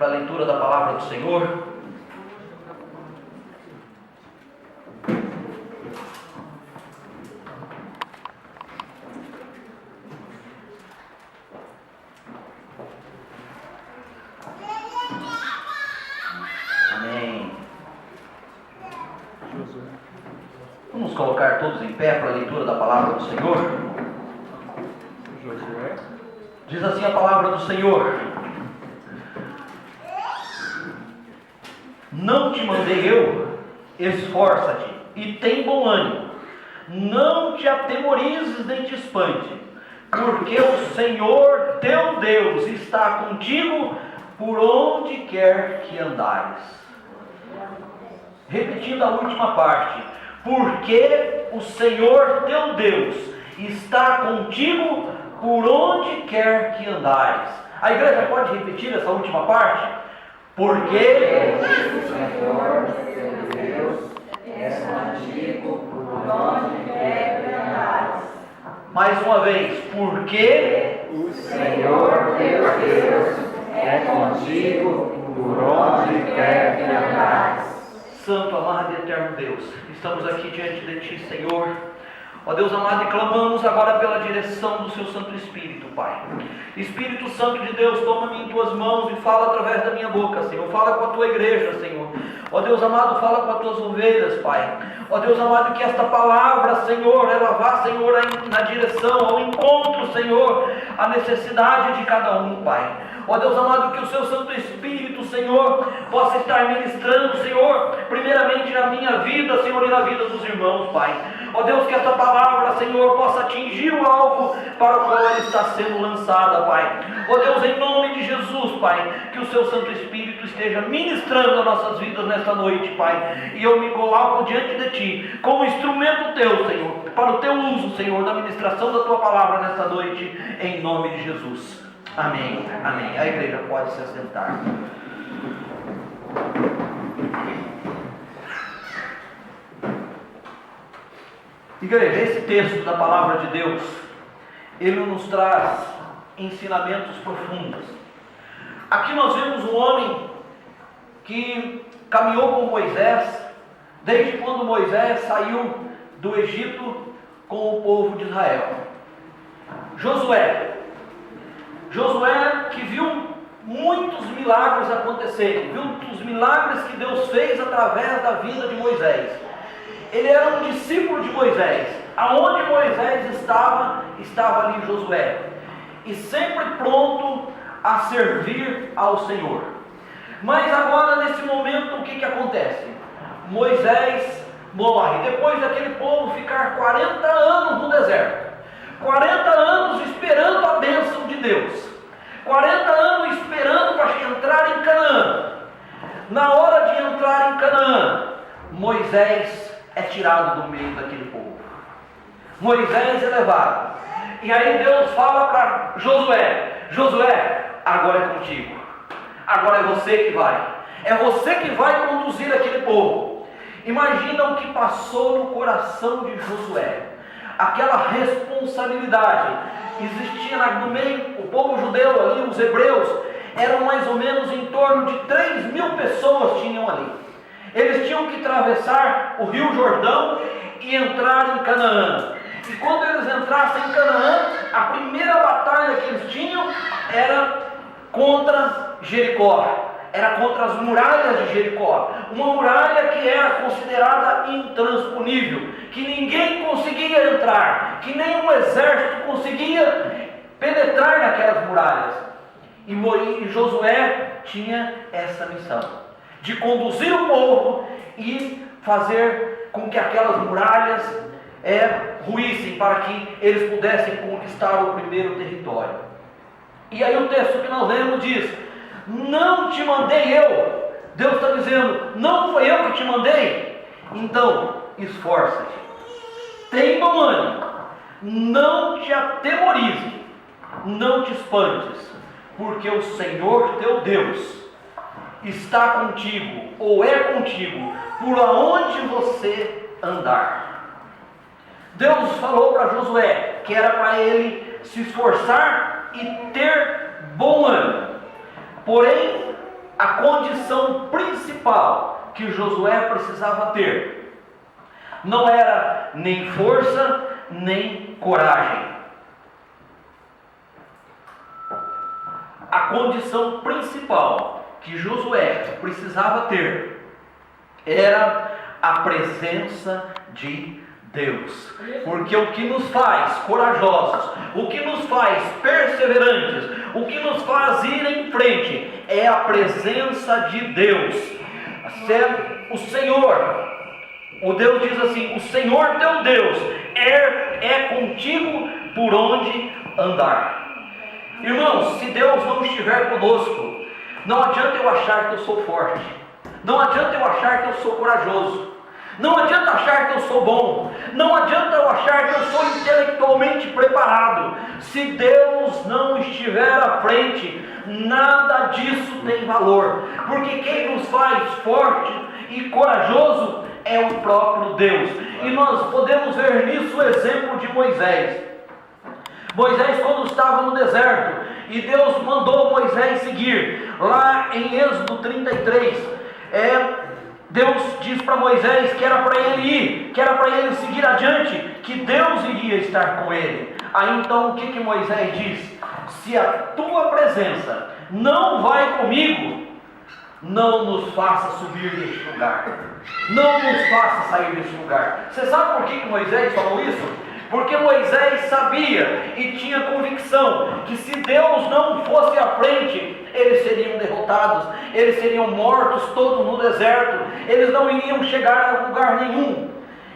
para a leitura da palavra do Senhor. Amém. Vamos colocar todos em pé para a leitura da palavra do Senhor. Diz assim a palavra do Senhor: não te mandei eu? Esforça-te e tem bom ânimo, não te atemorizes nem te espante, porque o Senhor teu Deus está contigo por onde quer que andares. Repetindo a última parte: porque o Senhor teu Deus está contigo por onde quer que andares. A igreja pode repetir essa última parte? Porque o Senhor teu Deus é contigo por onde quer que andares. Mais uma vez: porque o Senhor teu Deus é contigo por onde quer que andares. Santo, amado e eterno Deus, estamos aqui diante de Ti, Senhor. Ó Deus amado, e clamamos agora pela direção do Seu Santo Espírito, Pai. Espírito Santo de Deus, toma-me em Tuas mãos e fala através da minha boca, Senhor. Fala com a Tua igreja, Senhor. Ó Deus amado, fala com as Tuas ovelhas, Pai. Ó Deus amado, que esta palavra, Senhor, ela vá, Senhor, na direção, ao encontro, Senhor, à necessidade de cada um, Pai. Ó Deus amado, que o Seu Santo Espírito, Senhor, possa estar ministrando, Senhor, primeiramente na minha vida, Senhor, e na vida dos irmãos, Pai. Ó Deus, que esta palavra, Senhor, possa atingir o alvo para o qual ela está sendo lançada, Pai. Ó Deus, em nome de Jesus, Pai, que o Seu Santo Espírito esteja ministrando as nossas vidas nesta noite, Pai. E eu me coloco diante de Ti, como instrumento Teu, Senhor, para o Teu uso, Senhor, na ministração da Tua palavra nesta noite, em nome de Jesus. Amém, amém. A igreja pode se assentar. Igreja, esse texto da palavra de Deus, ele nos traz ensinamentos profundos. Aqui nós vemos um homem que caminhou com Moisés, desde quando Moisés saiu do Egito com o povo de Israel. Josué que viu muitos milagres acontecerem, viu os milagres que Deus fez através da vida de Moisés. Ele era um discípulo de Moisés. Aonde Moisés estava ali Josué, e sempre pronto a servir ao Senhor. Mas agora, nesse momento, o que acontece? Moisés morre, depois daquele povo ficar 40 anos no deserto, 40 anos esperando a bênção de Deus, 40 anos esperando para entrar em Canaã. Na hora de entrar em Canaã, Moisés é tirado do meio daquele povo. Moisés é levado. E aí Deus fala para Josué: Josué, agora é contigo. Agora é você que vai. É você que vai conduzir aquele povo. Imagina o que passou no coração de Josué. Aquela responsabilidade. Existia no meio, o povo judeu ali, os hebreus, eram mais ou menos em torno de 3.000 pessoas tinham ali. Eles tinham que atravessar o rio Jordão e entrar em Canaã. E quando eles entrassem em Canaã, a primeira batalha que eles tinham era contra Jericó. Era contra as muralhas de Jericó. Uma muralha que era considerada intransponível, que ninguém conseguia entrar, que nenhum exército conseguia penetrar naquelas muralhas. E Josué tinha essa missão, de conduzir o povo e fazer com que aquelas muralhas ruíssem, para que eles pudessem conquistar o primeiro território. E aí o texto que nós lemos diz: não te mandei eu. Deus está dizendo: não foi eu que te mandei. Então, esforça-te, tem bom ânimo, não te atemorize, não te espantes, porque o Senhor teu Deus está contigo, ou é contigo, por onde você andar. Deus falou para Josué que era para ele se esforçar e ter bom ânimo. Porém, a condição principal que Josué precisava ter não era nem força, nem coragem. A condição principal que Josué precisava ter era a presença de Deus. Porque o que nos faz corajosos, o que nos faz perseverantes, o que nos faz ir em frente é a presença de Deus. O Senhor, o Deus diz assim: o Senhor teu Deus é contigo por onde andar. Irmãos, se Deus não estiver conosco, não adianta eu achar que eu sou forte, não adianta eu achar que eu sou corajoso, não adianta achar que eu sou bom, não adianta eu achar que eu sou intelectualmente preparado. Se Deus não estiver à frente, nada disso tem valor, porque quem nos faz forte e corajoso é o próprio Deus. E nós podemos ver nisso o exemplo de Moisés. Moisés, quando estava no deserto, e Deus mandou Moisés seguir, lá em Êxodo 33, Deus diz para Moisés que era para ele ir, que era para ele seguir adiante, que Deus iria estar com ele. Aí então o que Moisés diz? Se a tua presença não vai comigo, não nos faça subir deste lugar, não nos faça sair deste lugar. Você sabe por que Moisés falou isso? Porque Moisés sabia e tinha convicção que se Deus não fosse à frente, eles seriam derrotados, eles seriam mortos todos no deserto, eles não iriam chegar a lugar nenhum.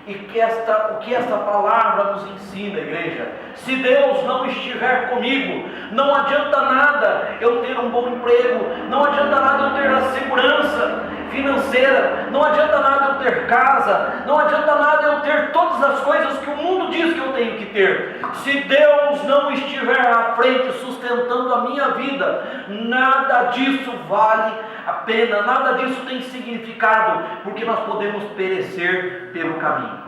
E o que esta palavra nos ensina, igreja? Se Deus não estiver comigo, não adianta nada eu ter um bom emprego, não adianta nada eu ter a segurança financeira, não adianta nada eu ter casa, não adianta nada eu ter todas as coisas que o mundo diz que eu tenho que ter. Se Deus não estiver à frente sustentando a minha vida, nada disso vale a pena, nada disso tem significado, porque nós podemos perecer pelo caminho.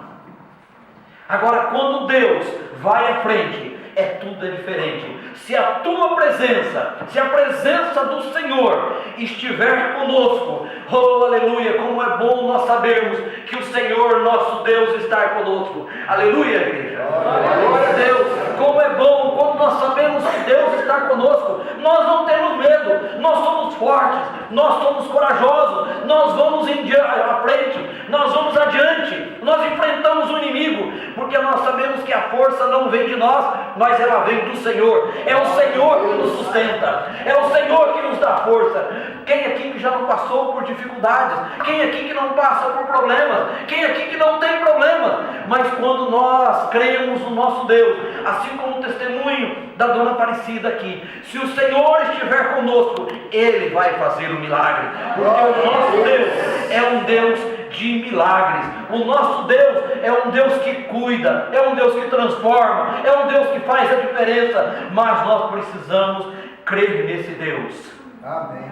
Agora, quando Deus vai à frente, tudo é diferente. Se a tua presença, se a presença do Senhor estiver conosco, oh aleluia, como é bom nós sabermos que o Senhor nosso Deus está conosco. Aleluia, igreja. Glória a Deus. Como é bom quando nós sabemos que Deus está conosco. Nós não temos medo, nós somos fortes, nós somos corajosos, nós vamos à frente, nós vamos adiante, nós enfrentamos o inimigo, porque nós sabemos que a força não vem de nós, mas ela vem do Senhor. É o Senhor que nos sustenta, é o Senhor que nos dá força. Quem aqui que já não passou por dificuldades? Quem aqui que não passa por problemas? Quem aqui que não tem problemas? Mas quando nós cremos no nosso Deus, assim como o testemunho da dona Aparecida aqui, se o Senhor estiver conosco, Ele vai fazer o milagre, porque o nosso Deus é um Deus de milagres. O nosso Deus é um Deus que cuida, é um Deus que transforma, é um Deus que faz a diferença, mas nós precisamos crer nesse Deus. Amém.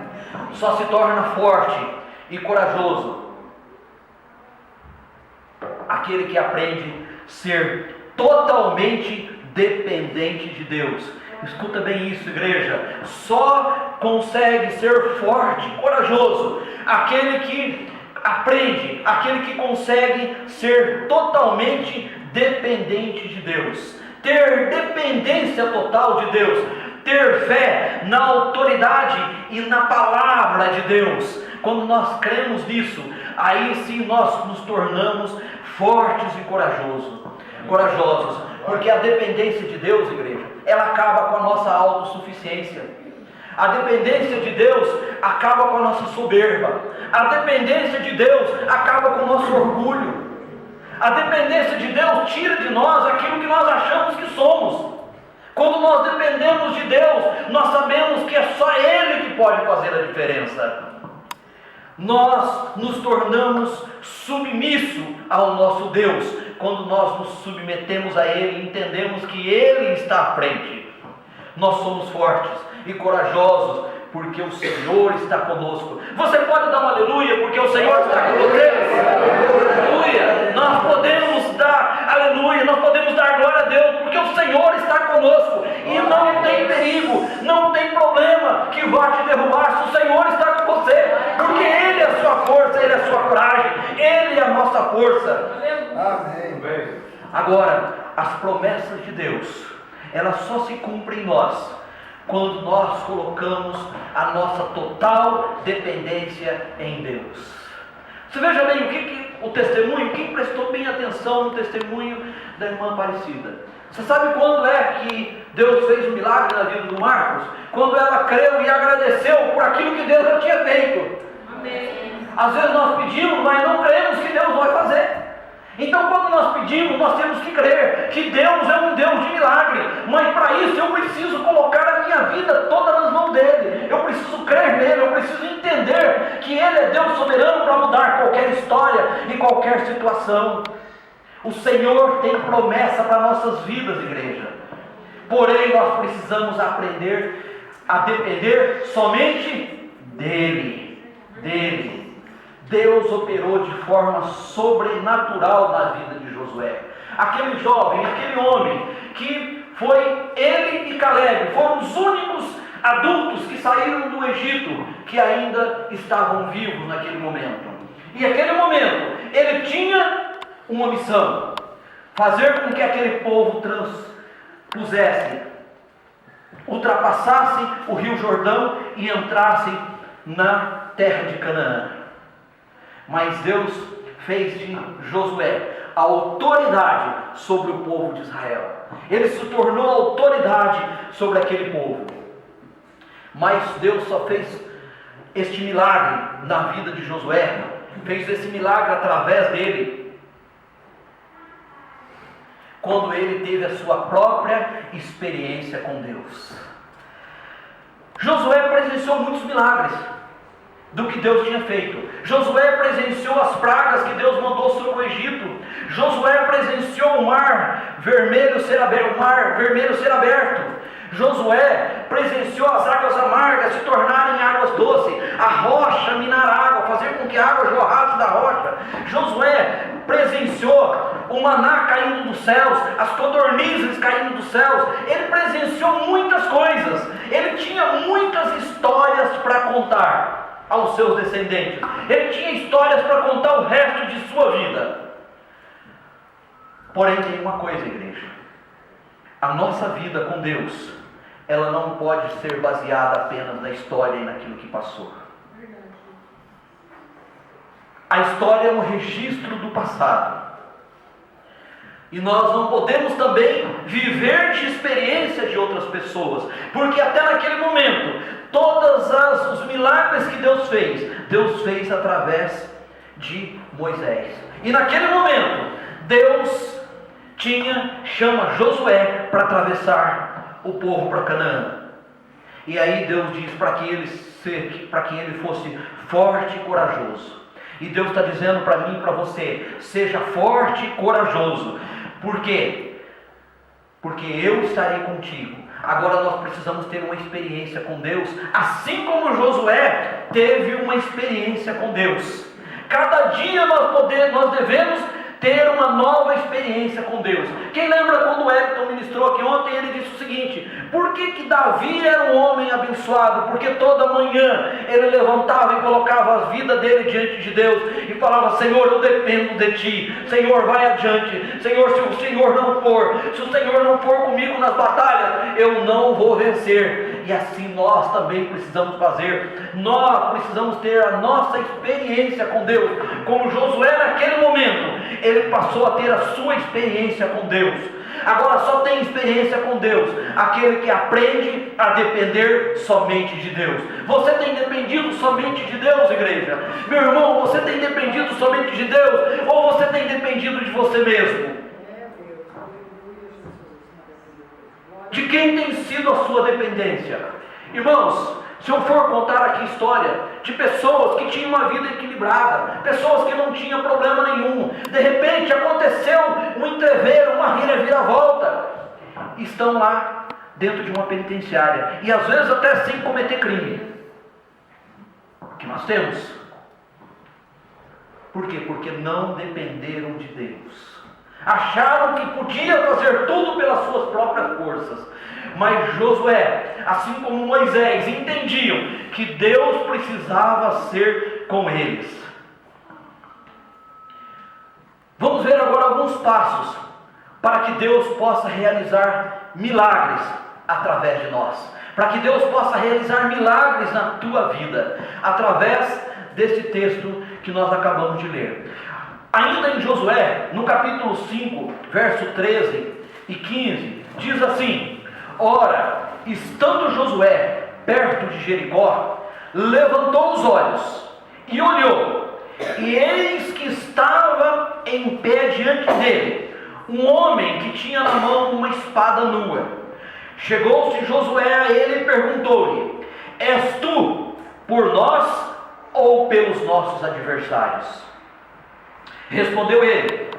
Só se torna forte e corajoso aquele que aprende a ser totalmente dependente de Deus. Escuta bem isso, igreja. Só consegue ser forte e corajoso aquele que aprende, aquele que consegue ser totalmente dependente de Deus, ter dependência total de Deus, ter fé na autoridade e na palavra de Deus. Quando nós cremos nisso, aí sim nós nos tornamos fortes e corajosos, porque a dependência de Deus, igreja, ela acaba com a nossa autossuficiência. A dependência de Deus acaba com a nossa soberba. A dependência de Deus acaba com o nosso orgulho. A dependência de Deus tira de nós aquilo que nós achamos que somos. Quando nós dependemos de Deus, nós sabemos que é só Ele que pode fazer a diferença. Nós nos tornamos submissos ao nosso Deus quando nós nos submetemos a Ele e entendemos que Ele está à frente. Nós somos fortes e corajosos porque o Senhor está conosco. Você pode dar um aleluia porque o Senhor está com você? Aleluia! Nós podemos dar aleluia, nós podemos dar glória a Deus porque o Senhor está conosco e não tem perigo, não tem problema que vá te derrubar se o Senhor está com você. força. Amém. Agora, as promessas de Deus, elas só se cumprem em nós quando nós colocamos a nossa total dependência em Deus. Você veja bem o testemunho, quem prestou bem atenção no testemunho da irmã Aparecida. Você sabe quando é que Deus fez um milagre na vida do Marcos? Quando ela creu e agradeceu por aquilo que Deus já tinha feito. Amém. Às vezes nós pedimos, mas não cremos que Deus vai fazer. Então quando nós pedimos, nós temos que crer que Deus é um Deus de milagre. Mas para isso eu preciso colocar a minha vida toda nas mãos dEle. Eu preciso crer nele, eu preciso entender que Ele é Deus soberano para mudar qualquer história e qualquer situação. O Senhor tem promessa para nossas vidas, igreja. Porém nós precisamos aprender a depender somente dEle. Deus operou de forma sobrenatural na vida de Josué. Aquele jovem, aquele homem, que foi ele e Caleb, foram os únicos adultos que saíram do Egito, que ainda estavam vivos naquele momento. E naquele momento, ele tinha uma missão: fazer com que aquele povo ultrapassasse o rio Jordão e entrasse na terra de Canaã. Mas Deus fez de Josué a autoridade sobre o povo de Israel. Ele se tornou autoridade sobre aquele povo. Mas Deus só fez este milagre na vida de Josué, fez esse milagre através dele, quando ele teve a sua própria experiência com Deus. Josué presenciou muitos milagres do que Deus tinha feito. Josué presenciou as pragas que Deus mandou sobre o Egito. Josué presenciou o mar vermelho ser aberto. Josué presenciou as águas amargas se tornarem águas doces, a rocha minar água, fazer com que a água jorrasse da rocha. Josué presenciou o maná caindo dos céus, as codornizes caindo dos céus. Ele presenciou muitas coisas. Ele tinha muitas histórias para contar aos seus descendentes. Ele tinha histórias para contar o resto de sua vida. Porém, tem uma coisa, igreja: a nossa vida com Deus, ela não pode ser baseada apenas na história e naquilo que passou. A história é um registro do passado. E nós não podemos também viver de experiência de outras pessoas, porque até naquele momento, todos os milagres que Deus fez através de Moisés. E naquele momento, Deus chama Josué para atravessar o povo para Canaã. E aí Deus diz para que ele fosse forte e corajoso. E Deus está dizendo para mim e para você: seja forte e corajoso. Por quê? Porque eu estarei contigo. Agora nós precisamos ter uma experiência com Deus, assim como Josué teve uma experiência com Deus. Cada dia nós devemos ter uma nova experiência com Deus. Quem lembra quando o Elton ministrou aqui ontem? Ele disse o seguinte: por que Davi era um homem abençoado? Porque toda manhã ele levantava e colocava a vida dele diante de Deus e falava: Senhor, eu dependo de Ti. Senhor, vai adiante. Senhor, se o Senhor não for comigo nas batalhas, eu não vou vencer. E assim nós também precisamos fazer. Nós precisamos ter a nossa experiência com Deus. Como Josué naquele momento, ele passou a ter a sua experiência com Deus. Agora só tem experiência com Deus aquele que aprende a depender somente de Deus. Você tem dependido somente de Deus, igreja? Meu irmão, você tem dependido somente de Deus? Ou você tem dependido de você mesmo? De quem tem sido a sua dependência? Irmãos, se eu for contar aqui história de pessoas que tinham uma vida equilibrada, pessoas que não tinham problema nenhum, de repente aconteceu um entreveiro, uma reviravolta, estão lá dentro de uma penitenciária, e às vezes até sem cometer crime, que nós temos. Por quê? Porque não dependeram de Deus. Acharam que podia fazer tudo pelas suas próprias forças. Mas Josué, assim como Moisés, entendiam que Deus precisava ser com eles. Vamos ver agora alguns passos para que Deus possa realizar milagres através de nós. Para que Deus possa realizar milagres na tua vida, através desse texto que nós acabamos de ler. Ainda em Josué, no capítulo 5, verso 13 e 15, diz assim: ora, estando Josué perto de Jericó, levantou os olhos e olhou, e eis que estava em pé diante dele um homem que tinha na mão uma espada nua. Chegou-se Josué a ele e perguntou-lhe: és tu por nós ou pelos nossos adversários? Respondeu ele: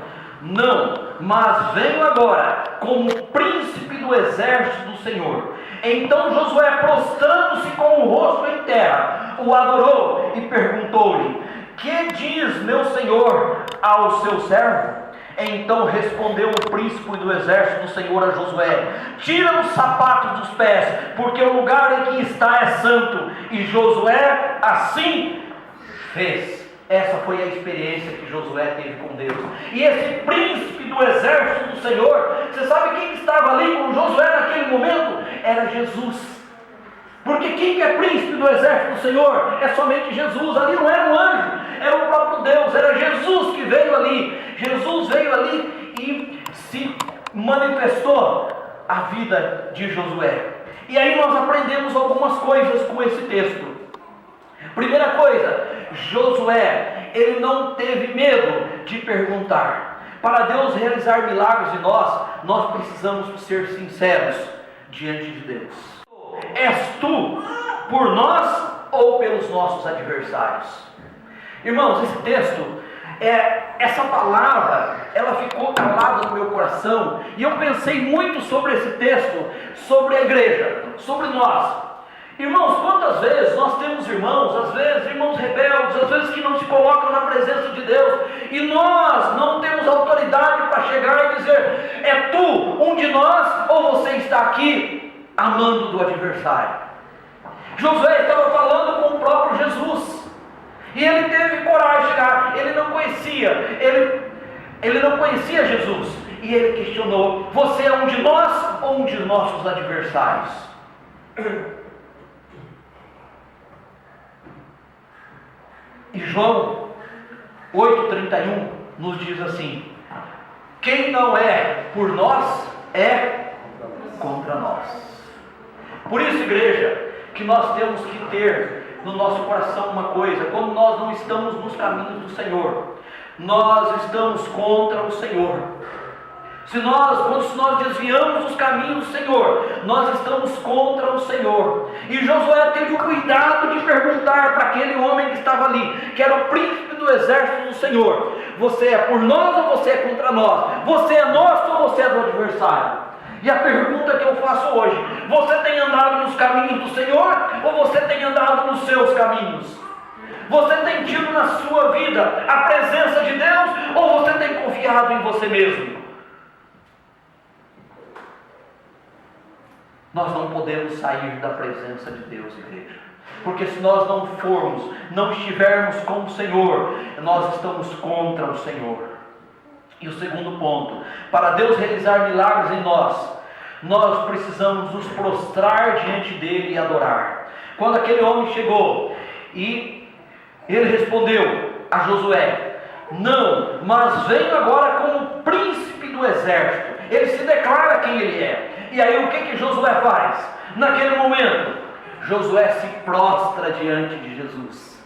não, mas venho agora como príncipe do exército do Senhor. Então Josué, prostrando-se com o rosto em terra, o adorou e perguntou-lhe: que diz meu senhor ao seu servo? Então respondeu o príncipe do exército do Senhor a Josué: tira os sapatos dos pés, porque o lugar em que está é santo. E Josué assim fez. Essa foi a experiência que Josué teve com Deus. E esse príncipe do exército do Senhor, você sabe quem estava ali com Josué naquele momento? Era Jesus. Porque quem que é príncipe do exército do Senhor? É somente Jesus. Ali não era um anjo, era o próprio Deus. Era Jesus que veio ali. Jesus veio ali e se manifestou a vida de Josué. E aí nós aprendemos algumas coisas com esse texto. Primeira coisa, Josué, ele não teve medo de perguntar. Para Deus realizar milagres em nós precisamos ser sinceros diante de Deus. És tu por nós ou pelos nossos adversários? Irmãos, esse texto, essa palavra, ela ficou calada no meu coração, e eu pensei muito sobre esse texto, sobre a igreja, sobre nós. Irmãos, quantas vezes nós temos irmãos, às vezes irmãos rebeldes, às vezes que não se colocam na presença de Deus, e nós não temos autoridade para chegar e dizer: é tu um de nós, ou você está aqui amando do adversário? Josué estava falando com o próprio Jesus, e ele teve coragem de chegar. Ele não conhecia Jesus, e ele questionou: você é um de nós ou um de nossos adversários? E João 8,31 nos diz assim: quem não é por nós é contra nós. Por isso, igreja, que nós temos que ter no nosso coração uma coisa: quando nós não estamos nos caminhos do Senhor, nós estamos contra o Senhor. Se nós desviamos dos caminhos do Senhor, nós estamos contra o Senhor. E Josué teve o cuidado de perguntar para aquele homem que estava ali, que era o príncipe do exército do Senhor: você é por nós ou você é contra nós? Você é nosso ou você é do adversário? E a pergunta que eu faço hoje: você tem andado nos caminhos do Senhor ou você tem andado nos seus caminhos? Você tem tido na sua vida a presença de Deus ou você tem confiado em você mesmo? Nós não podemos sair da presença de Deus, igreja, porque se nós não estivermos com o Senhor, nós estamos contra o Senhor. E o segundo ponto: para Deus realizar milagres em nós precisamos nos prostrar diante dele e adorar. Quando aquele homem chegou e ele respondeu a Josué: não, mas venho agora como príncipe do exército. Ele se declara quem ele é. E aí o que Josué faz? Naquele momento, Josué se prostra diante de Jesus.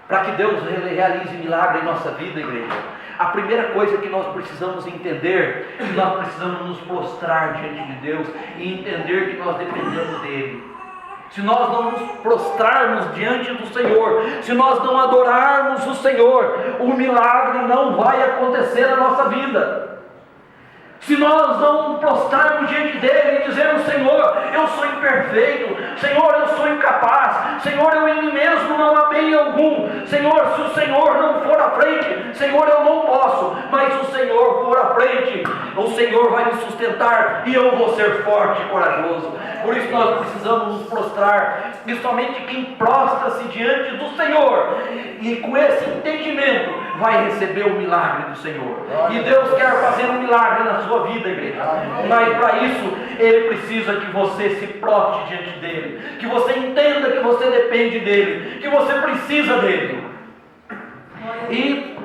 Para que Deus realize milagre em nossa vida, igreja, a primeira coisa que nós precisamos entender é que nós precisamos nos prostrar diante de Deus e entender que nós dependemos dele. Se nós não nos prostrarmos diante do Senhor, se nós não adorarmos o Senhor, o milagre não vai acontecer na nossa vida. Se nós não prostrarmos diante dele e dizermos: Senhor, eu sou imperfeito, Senhor, eu sou incapaz, Senhor, eu em mim mesmo não há bem algum, Senhor, se o Senhor não for à frente, Senhor, eu não posso, mas se o Senhor for à frente, o Senhor vai me sustentar e eu vou ser forte e corajoso. Por isso nós precisamos nos prostrar, e somente quem prostra-se diante do Senhor, e com esse entendimento, vai receber o milagre do Senhor. E Deus quer fazer um milagre na sua vida, igreja. Mas para isso, Ele precisa que você se prote diante dEle, que você entenda que você depende dEle, que você precisa dEle. E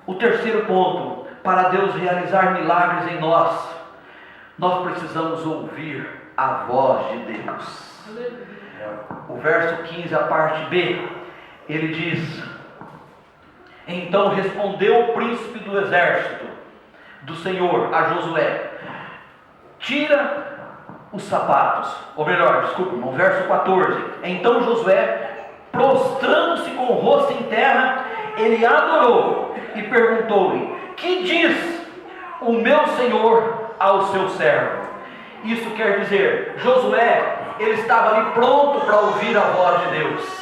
o terceiro ponto, para Deus realizar milagres em nós precisamos ouvir a voz de Deus. O verso 15, a parte B, ele diz: então respondeu o príncipe do exército do Senhor a Josué: tira os sapatos. Ou melhor, desculpa, no verso 14. Então Josué, prostrando-se com o rosto em terra, ele adorou e perguntou-lhe: que diz o meu senhor ao seu servo? Isso quer dizer, Josué, ele estava ali pronto para ouvir a voz de Deus.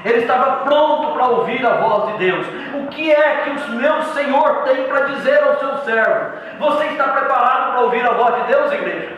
Ele estava pronto para ouvir a voz de Deus. O que é que o meu Senhor tem para dizer ao seu servo? Você está preparado para ouvir a voz de Deus, igreja?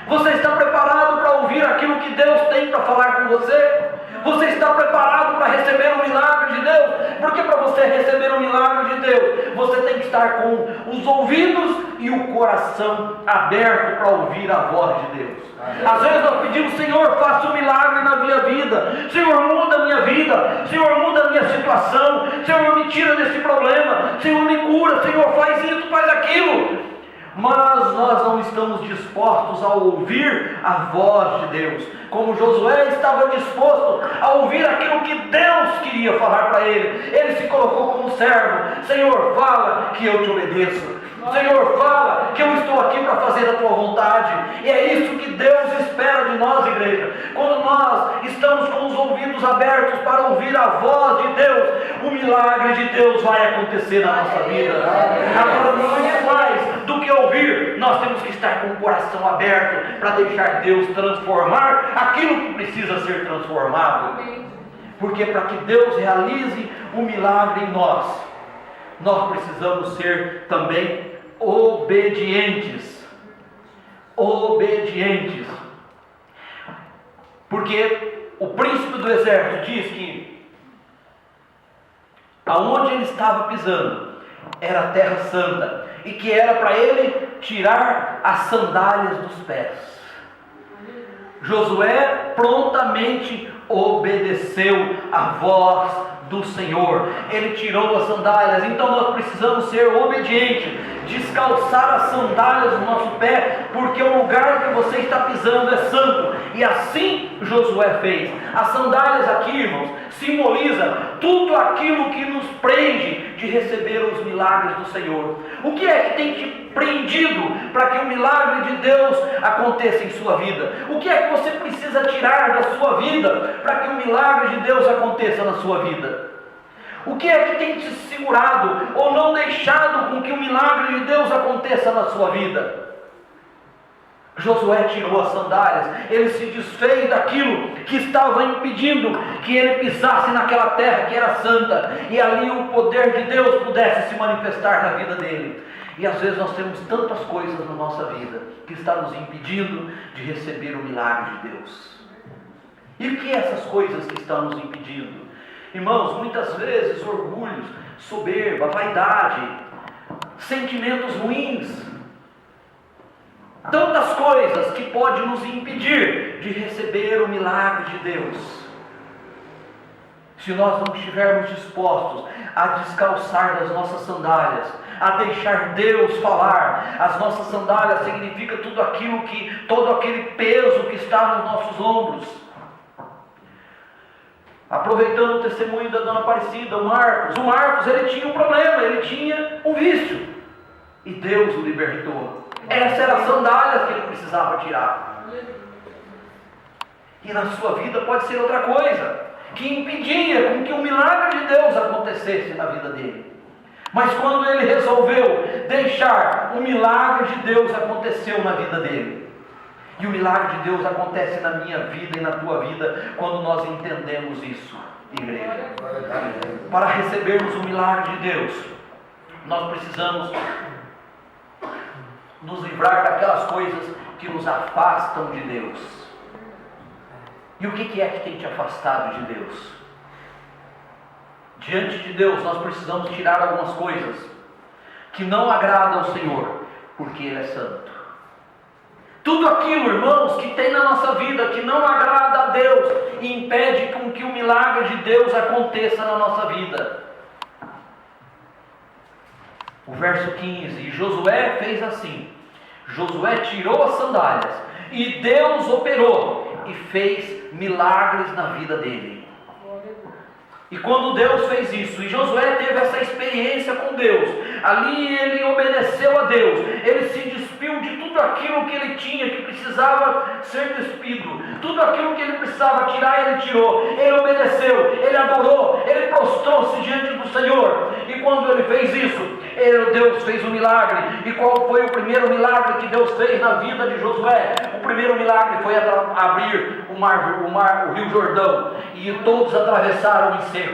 Você está preparado para ouvir aquilo que Deus tem para falar com você? Você está preparado para receber o milagre de Deus? Porque para você receber o milagre de Deus, você tem que estar com os ouvidos e o coração aberto para ouvir a voz de Deus. Às vezes nós pedimos: Senhor, faça um milagre na minha vida. Senhor, muda a minha vida. Senhor, muda a minha situação. Senhor, me tira desse problema. Senhor, me cura. Senhor, faz isso, faz aquilo. Mas nós não estamos dispostos a ouvir a voz de Deus, como Josué estava disposto a ouvir aquilo que Deus queria falar para ele. Ele se colocou como servo: Senhor, fala que eu te obedeço. Senhor, fala que eu estou aqui para fazer a tua vontade. E é isso que Deus espera de nós, igreja. Quando nós estamos com os ouvidos abertos para ouvir a voz de Deus, o milagre de Deus vai acontecer na nossa vida. Agora, não é mais do que ouvir, nós temos que estar com o coração aberto para deixar Deus transformar aquilo que precisa ser transformado. Porque para que Deus realize o milagre em nós precisamos ser também obedientes. Obedientes. Porque o príncipe do exército diz que aonde ele estava pisando era a terra santa, e que era para ele tirar as sandálias dos pés. Josué prontamente obedeceu a voz do Senhor. Ele tirou as sandálias. Então nós precisamos ser obedientes, descalçar as sandálias do nosso pé, porque o lugar que você está pisando é santo. E assim Josué fez. As sandálias aqui, irmãos, simboliza tudo aquilo que nos prende de receber os milagres do Senhor. O que é que tem te prendido para que o milagre de Deus aconteça em sua vida? O que é que você precisa tirar da sua vida para que o milagre de Deus aconteça na sua vida? O que é que tem te segurado ou não deixado com que o milagre de Deus aconteça na sua vida? Josué tirou as sandálias, ele se desfez daquilo que estava impedindo que ele pisasse naquela terra que era santa, e ali o poder de Deus pudesse se manifestar na vida dele. E às vezes nós temos tantas coisas na nossa vida que está nos impedindo de receber o milagre de Deus. E o que é essas coisas que estão nos impedindo? Irmãos, muitas vezes orgulhos, soberba, vaidade, sentimentos ruins, tantas coisas que podem nos impedir de receber o milagre de Deus. Se nós não estivermos dispostos a descalçar das nossas sandálias, a deixar Deus falar. As nossas sandálias significa tudo aquilo todo aquele peso que está nos nossos ombros. Aproveitando o testemunho da dona Aparecida, o Marcos, ele tinha um problema, ele tinha um vício, e Deus o libertou. Essas eram as sandálias que ele precisava tirar. E na sua vida pode ser outra coisa, que impedia com que o milagre de Deus acontecesse na vida dele. Mas quando ele resolveu deixar, o milagre de Deus aconteceu na vida dele. E o milagre de Deus acontece na minha vida e na tua vida quando nós entendemos isso, igreja. Para recebermos o milagre de Deus, nós precisamos nos livrar daquelas coisas que nos afastam de Deus. E o que é que tem te afastado de Deus? Diante de Deus nós precisamos tirar algumas coisas que não agradam ao Senhor, porque Ele é santo. Tudo aquilo, irmãos, que tem na nossa vida que não agrada a Deus, impede com que o milagre de Deus aconteça na nossa vida. O verso 15: e Josué fez assim. Josué tirou as sandálias, e Deus operou e fez milagres na vida dele. E quando Deus fez isso, e Josué teve essa experiência com Deus, ali ele obedeceu a Deus, ele se despiu de tudo aquilo que ele tinha, que precisava ser despido, tudo aquilo que ele precisava tirar, ele tirou, ele obedeceu, ele adorou, ele prostrou-se diante do Senhor. E quando ele fez isso, Deus fez um milagre. E qual foi o primeiro milagre que Deus fez na vida de Josué? O primeiro milagre foi abrir o rio Jordão, e todos atravessaram em seco.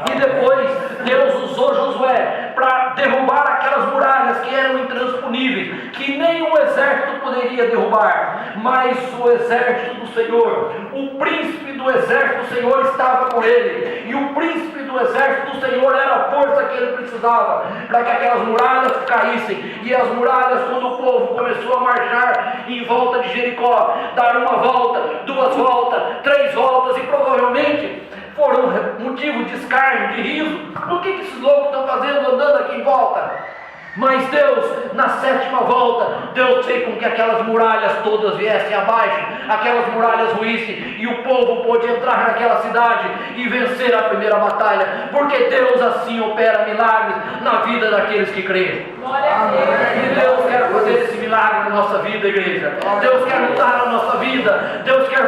E depois Deus usou Josué para derrubar aquelas muralhas que eram intransponíveis, que nenhum exército poderia derrubar, mas o exército do Senhor, o príncipe do exército do Senhor estava com ele, e o príncipe do exército do Senhor era a força que ele precisava para que aquelas muralhas caíssem. E as muralhas, quando o povo começou a marchar em volta de Jericó, dar uma volta, duas voltas, três voltas, e provavelmente foram motivo de escárnio, de riso. O que esses loucos estão fazendo andando aqui em volta? Mas Deus, na sétima volta, Deus fez com que aquelas muralhas todas viessem abaixo, aquelas muralhas ruíssem, e o povo pôde entrar naquela cidade e vencer a primeira batalha, porque Deus assim opera milagres na vida daqueles que creem. E Deus quer fazer esse milagre na nossa vida, igreja. Deus quer lutar na nossa vida. Deus quer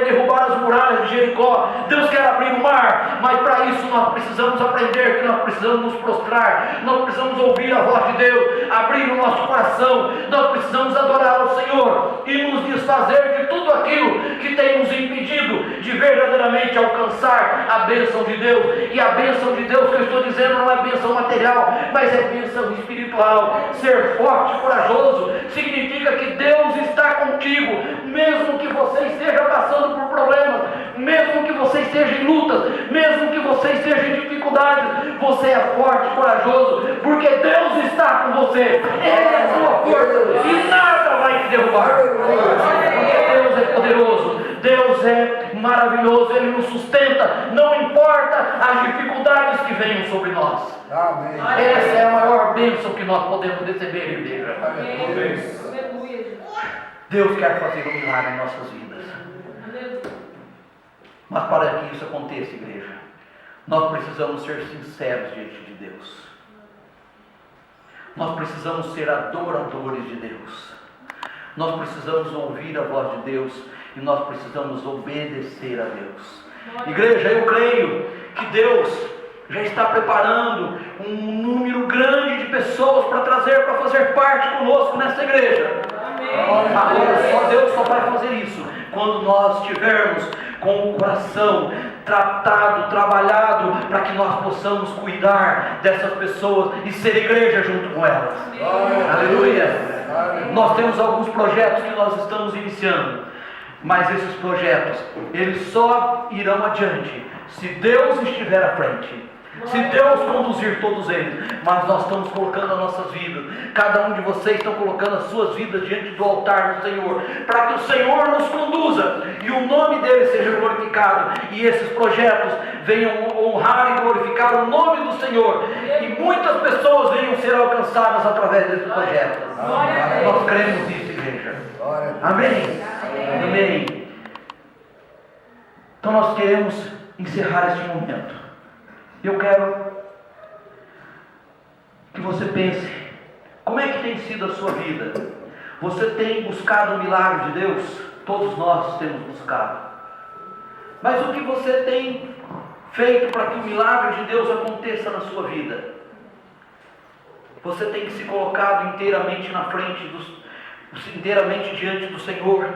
derrubar as muralhas de Jericó. Deus quer abrir o mar. Mas para isso nós precisamos aprender que nós precisamos nos prostrar. Nós precisamos ouvir a voz de Deus, abrir o nosso coração. Nós precisamos adorar ao Senhor e nos desfazer de tudo aquilo que tem nos impedido de verdadeiramente alcançar a bênção de Deus. E a bênção de Deus que eu estou dizendo não é bênção material, mas é bênção espiritual. Ser forte, corajoso, significa que Deus está contigo, mesmo que você esteja passando por problemas, mesmo que você esteja em lutas, mesmo que você esteja em dificuldades. Você é forte, corajoso, porque Deus está com você. Ele é a sua força e nada vai te derrubar, porque Deus é poderoso, Deus é maravilhoso, Ele nos sustenta, não importa as dificuldades que venham sobre nós. Amém. Essa é a maior bênção que nós podemos receber, igreja. Deus quer fazer um milagre em nossas vidas. Mas para que isso aconteça, igreja, nós precisamos ser sinceros diante de Deus. Nós precisamos ser adoradores de Deus. Nós precisamos ouvir a voz de Deus e nós precisamos obedecer a Deus. Igreja, eu creio que Deus já está preparando um número grande de pessoas para fazer parte conosco nessa igreja. Agora só Deus só vai fazer isso quando nós estivermos com o coração tratado, trabalhado, para que nós possamos cuidar dessas pessoas e ser igreja junto com elas. Aleluia! Nós temos alguns projetos que nós estamos iniciando, mas esses projetos, eles só irão adiante se Deus estiver à frente, se Deus conduzir todos eles. Mas nós estamos colocando as nossas vidas, cada um de vocês estão colocando as suas vidas diante do altar do Senhor, para que o Senhor nos conduza e o nome dele seja glorificado, e esses projetos venham honrar e glorificar o nome do Senhor, e muitas pessoas venham ser alcançadas através desse projeto. Nós cremos nisso, igreja. Amém? Amém. Então nós queremos encerrar este momento. Eu quero que você pense, como é que tem sido a sua vida? Você tem buscado o milagre de Deus? Todos nós temos buscado. Mas o que você tem feito para que o milagre de Deus aconteça na sua vida? Você tem se colocado inteiramente na frente, inteiramente diante do Senhor?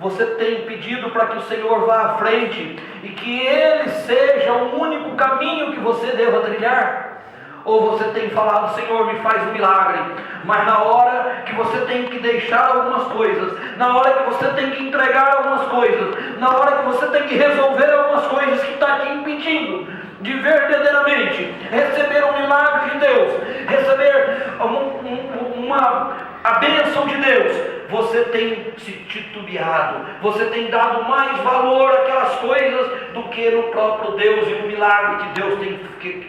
Você tem pedido para que o Senhor vá à frente e que Ele seja o único caminho que você deva trilhar? Ou você tem falado, Senhor, me faz um milagre, mas na hora que você tem que deixar algumas coisas, na hora que você tem que entregar algumas coisas, na hora que você tem que resolver algumas coisas que estão te impedindo de verdadeiramente receber um milagre de Deus, receber a bênção de Deus, você tem se titubeado, você tem dado mais valor àquelas coisas do que no próprio Deus e no milagre que Deus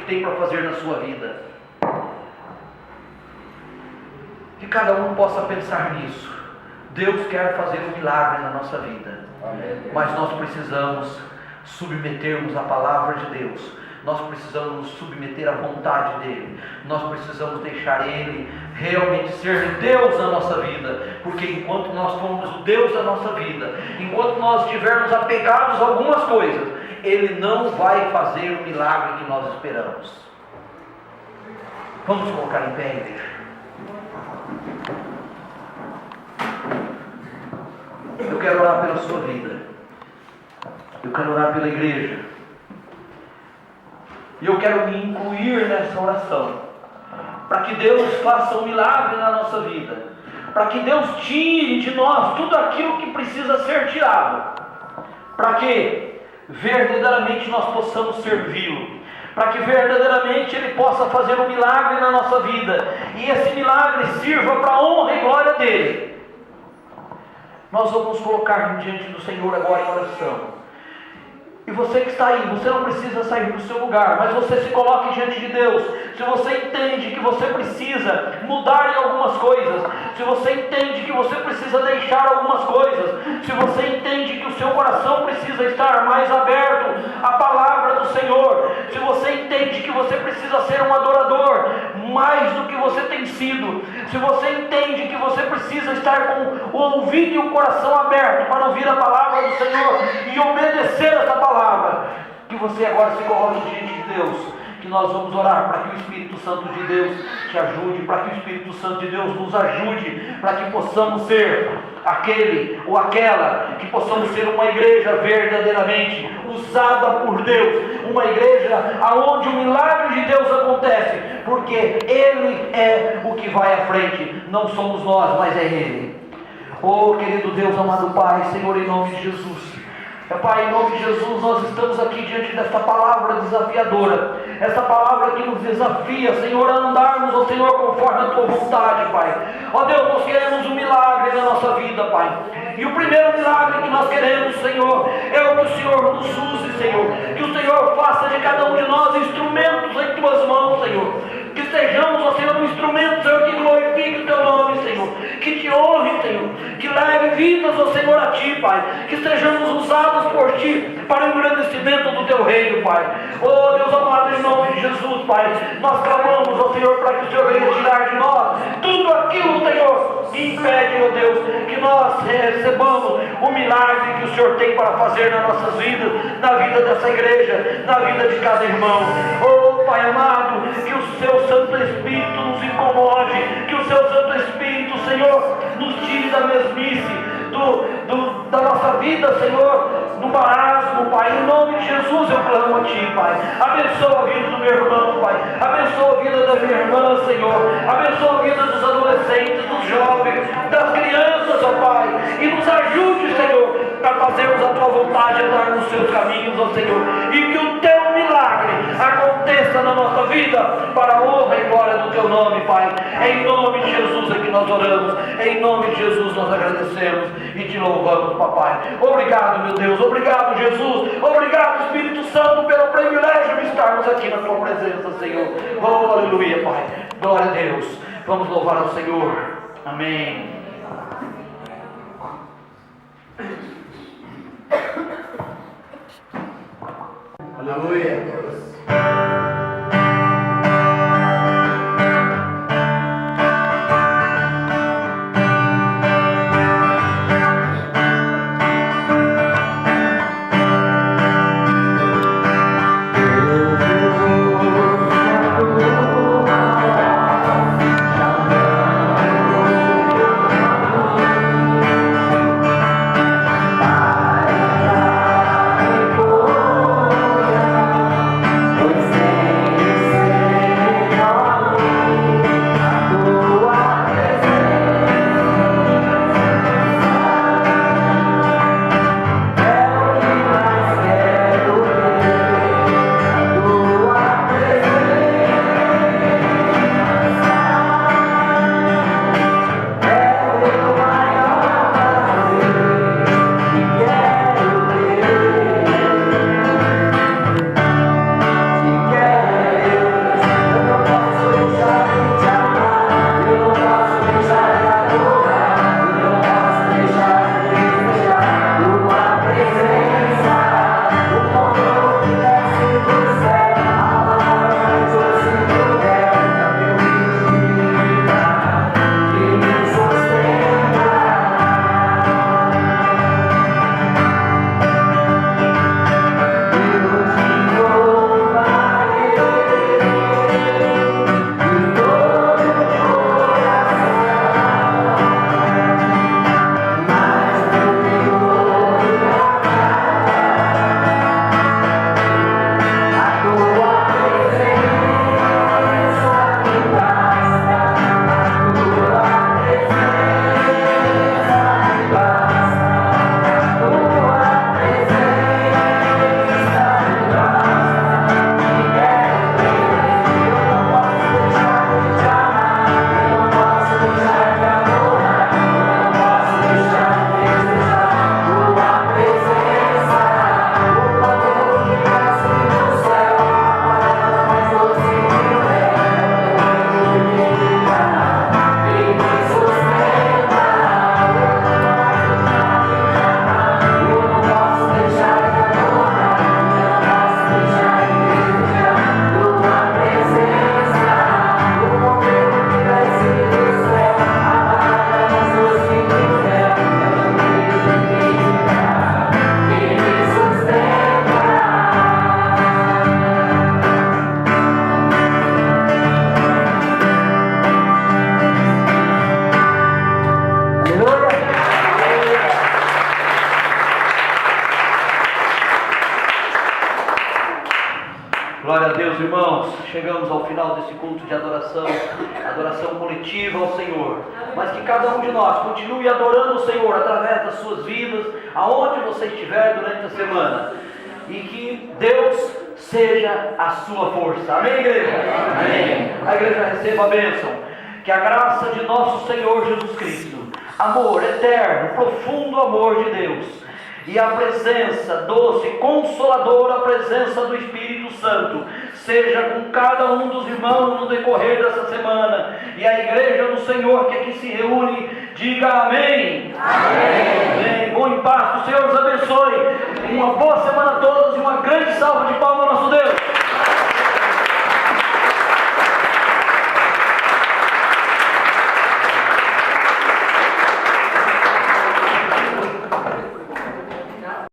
tem para fazer na sua vida. Que cada um possa pensar nisso. Deus quer fazer um milagre na nossa vida. Amém. Mas nós precisamos submetermos a palavra de Deus. Nós precisamos nos submeter à vontade dEle. Nós precisamos deixar Ele realmente ser Deus na nossa vida. Porque enquanto nós formos o Deus da nossa vida, enquanto nós estivermos apegados a algumas coisas, Ele não vai fazer o milagre que nós esperamos. Vamos colocar em pé, igreja. Eu quero orar pela sua vida. Eu quero orar pela igreja. E eu quero me incluir nessa oração, para que Deus faça um milagre na nossa vida, para que Deus tire de nós tudo aquilo que precisa ser tirado, para que verdadeiramente nós possamos servi-lo, para que verdadeiramente Ele possa fazer um milagre na nossa vida, e esse milagre sirva para a honra e glória dEle. Nós vamos colocar diante do Senhor agora em oração. E você que está aí, você não precisa sair do seu lugar, mas você se coloque diante de Deus. Se você entende que você precisa mudar em algumas coisas, se você entende que você precisa deixar algumas coisas, se você entende que o seu coração precisa estar mais aberto à palavra do Senhor, se você entende que você precisa ser um adorador mais do que você tem sido, se você entende que você precisa estar com o ouvido e o coração aberto para ouvir a palavra do Senhor e obedecer essa palavra, que você agora se coloque diante de Deus, que nós vamos orar para que o Espírito Santo de Deus te ajude, para que o Espírito Santo de Deus nos ajude, para que possamos ser aquele ou aquela, que possamos ser uma igreja verdadeiramente usada por Deus, uma igreja aonde o milagre de Deus acontece, porque Ele é o que vai à frente, não somos nós, mas é Ele. Oh, querido Deus, amado Pai, Senhor, em nome de Jesus, Pai, em nome de Jesus, nós estamos aqui diante desta palavra desafiadora, essa palavra que nos desafia, Senhor, a andarmos, ó Senhor, conforme a Tua vontade, Pai. Ó Deus, nós queremos um milagre na nossa vida, Pai. E o primeiro milagre que nós queremos, Senhor, é o que o Senhor nos use, Senhor. Que o Senhor faça de cada um de nós instrumentos em Tuas mãos, Senhor. Que sejamos, ó Senhor, um instrumento, Senhor, que glorifique o Teu nome, Senhor. Que Te honre, Senhor. Que leve vidas, ó Senhor, a Ti, Pai. Que sejamos usados por Ti para o engrandecimento do Teu reino, Pai. Oh Deus amado, em nome de Jesus, Pai, nós clamamos, ó Senhor, para que o Senhor venha tirar de nós tudo aquilo, Senhor, que impede, ó Deus, que nós recebamos o milagre que o Senhor tem para fazer nas nossas vidas, na vida dessa igreja, na vida de cada irmão. Oh Pai amado, que o Seu Santo Espírito nos incomode, que o Seu Santo Espírito, Senhor, nos tire da mesmice, da nossa vida, Senhor, no marasmo, Pai. Em nome de Jesus eu clamo a Ti, Pai. Abençoa a vida do meu irmão, Pai. Abençoa a vida da minha irmã, Senhor. Abençoa a vida dos adolescentes, dos jovens, das crianças, ó Pai. E nos ajude, Senhor, para fazermos a Tua vontade, andar nos Seus caminhos, ó Senhor. E que o Teu milagre aconteça na nossa vida, para a honra e glória do Teu nome, Pai. Em nome de Jesus é que nós oramos. Em nome de Jesus nós agradecemos e Te louvamos, Papai. Obrigado, meu Deus. Obrigado, Jesus. Obrigado, Espírito Santo, pelo privilégio de estarmos aqui na Tua presença, Senhor. Oh, aleluia, Pai. Glória a Deus. Vamos louvar ao Senhor. Amém. Aleluia. Pois Glória a Deus, irmãos. Chegamos ao final desse culto de adoração, adoração coletiva ao Senhor. Mas que cada um de nós continue adorando o Senhor através das suas vidas, aonde você estiver durante a semana. E que Deus seja a sua força. Amém, igreja? Amém. A igreja receba a bênção. Que a graça de nosso Senhor Jesus Cristo, amor eterno, profundo amor de Deus, e a presença doce, consoladora, a presença do Espírito Santo, seja com cada um dos irmãos no decorrer dessa semana. E a igreja do Senhor que aqui se reúne, diga amém. Amém. Amém. Bom em paz, que o Senhor os abençoe. Uma boa semana a todos e uma grande salva de palmas ao nosso Deus.